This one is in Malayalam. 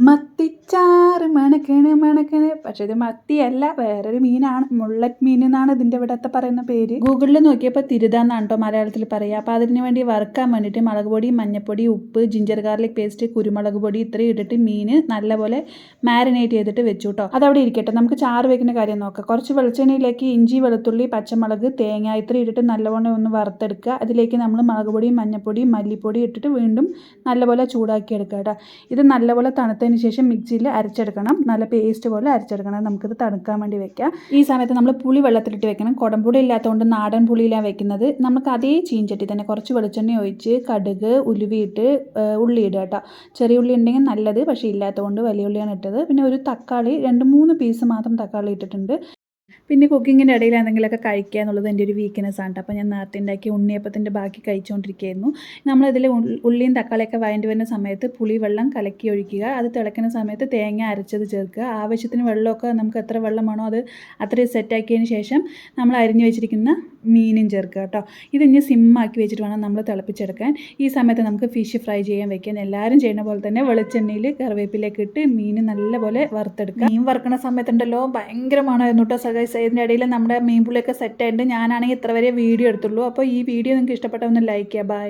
മത്തിച്ചാറ് മണക്കണ് മണക്കണ്. പക്ഷെ ഇത് മത്തിയല്ല, വേറൊരു മീനാണ്. മുള്ളറ്റ് മീൻ എന്നാണ് ഇതിൻ്റെ ഇവിടത്തെ പറയുന്ന പേര്. ഗൂഗിളിൽ നോക്കിയപ്പോൾ തിരുതാന്നാണ് കേട്ടോ മലയാളത്തിൽ പറയുക. അപ്പോൾ അതിന് വേണ്ടി വറുക്കാൻ വേണ്ടിയിട്ട് മുളക് പൊടി, മഞ്ഞപ്പൊടി, ഉപ്പ്, ജിഞ്ചർ ഗാർലിക് പേസ്റ്റ്, കുരുമുളക് പൊടി ഇത്രയും ഇട്ടിട്ട് മീൻ നല്ലപോലെ മാരിനേറ്റ് ചെയ്തിട്ട് വെച്ചു കേട്ടോ. അതവിടെ ഇരിക്കട്ടെ. നമുക്ക് ചാറ് വെക്കുന്ന കാര്യം നോക്കാം. കുറച്ച് വെളിച്ചെണ്ണയിലേക്ക് ഇഞ്ചി, വെളുത്തുള്ളി, പച്ചമുളക്, തേങ്ങ ഇത്രയും ഇട്ടിട്ട് നല്ലപോലെ ഒന്ന് വറുത്തെടുക്കുക. അതിലേക്ക് നമ്മൾ മുളക് പൊടിയും മഞ്ഞപ്പൊടിയും മല്ലിപ്പൊടി ഇട്ടിട്ട് വീണ്ടും നല്ലപോലെ ചൂടാക്കി എടുക്കുക കേട്ടോ. ഇത് നല്ലപോലെ തണുത്തതിന് ശേഷം മിക്സിയിൽ അരച്ചെടുക്കണം. നല്ല പേസ്റ്റ് പോലെ അരച്ചെടുക്കണം. നമുക്കിത് തണുക്കാൻ വേണ്ടി വെക്കാം. ഈ സമയത്ത് നമ്മൾ പുളി വെള്ളത്തിലിട്ട് വെക്കണം. കുടംപുളി ഇല്ലാത്തതുകൊണ്ട് നാടൻ പുളിയിലാണ് വെക്കുന്നത്. നമുക്ക് അതേ ചീഞ്ചട്ടി തന്നെ കുറച്ച് വെളിച്ചെണ്ണ ഒഴിച്ച് കടുക്, ഉലുവിയിട്ട് ഉള്ളി ഇടുക കേട്ടോ. ചെറിയ ഉള്ളി ഉണ്ടെങ്കിൽ നല്ലത്, പക്ഷേ ഇല്ലാത്തതുകൊണ്ട് വലിയ ഉള്ളിയാണ് ഇട്ടത്. പിന്നെ ഒരു തക്കാളി 2-3 പീസ് മാത്രം തക്കാളി ഇട്ടിട്ടുണ്ട്. പിന്നെ കുക്കിങ്ങിൻ്റെ ഇടയിൽ എന്തെങ്കിലുമൊക്കെ കഴിക്കുക എന്നുള്ളത് എൻ്റെ ഒരു വീക്ക്നെസ് ആണ്. അപ്പോൾ ഞാൻ നേരത്തെ ഉണ്ടാക്കിയ ഉണ്ണിയപ്പത്തിൻ്റെ ബാക്കി കഴിച്ചുകൊണ്ടിരിക്കുകയായിരുന്നു. നമ്മളിതിൽ ഉള്ളിയും തക്കാളിയൊക്കെ വഴണ്ടി വരുന്ന സമയത്ത് പുളിവെള്ളം കലക്കി ഒഴിക്കുക. അത് തിളയ്ക്കുന്ന സമയത്ത് തേങ്ങ അരച്ചത് ചേർക്കുക. ആവശ്യത്തിന് വെള്ളമൊക്കെ നമുക്ക് എത്ര വെള്ളം വേണോ അത് അത്രയും സെറ്റാക്കിയതിന് ശേഷം നമ്മൾ അരിഞ്ഞു വെച്ചിരിക്കുന്ന മീനും ചേർക്കുക കേട്ടോ. ഇതിനി സിമ്മാക്കി വെച്ചിട്ട് വേണം നമ്മൾ തിളപ്പിച്ചെടുക്കാൻ. ഈ സമയത്ത് നമുക്ക് ഫിഷ് ഫ്രൈ ചെയ്യാൻ വെക്കാൻ. എല്ലാവരും ചെയ്യുന്ന പോലെ തന്നെ വെളിച്ചെണ്ണയിൽ കറിവേപ്പിലേക്ക് ഇട്ട് മീൻ നല്ലപോലെ വറുത്തെടുക്കുക. മീൻ വറുക്കുന്ന സമയത്തുണ്ടല്ലോ ഭയങ്കര മണമായിരുന്നു കേട്ടോ. ഇതിൻ്റെ ഇടയിൽ നമ്മുടെ മീൻ പുളിയൊക്കെ സെറ്റായിട്ടുണ്ട്. ഞാനാണെങ്കിൽ ഇത്ര വരെ വീഡിയോ എടുത്തുള്ളൂ. അപ്പോൾ ഈ വീഡിയോ നിങ്ങൾക്ക് ഇഷ്ടപ്പെട്ട ഒന്ന് ലൈക്ക് ചെയ്യുക. ബൈ.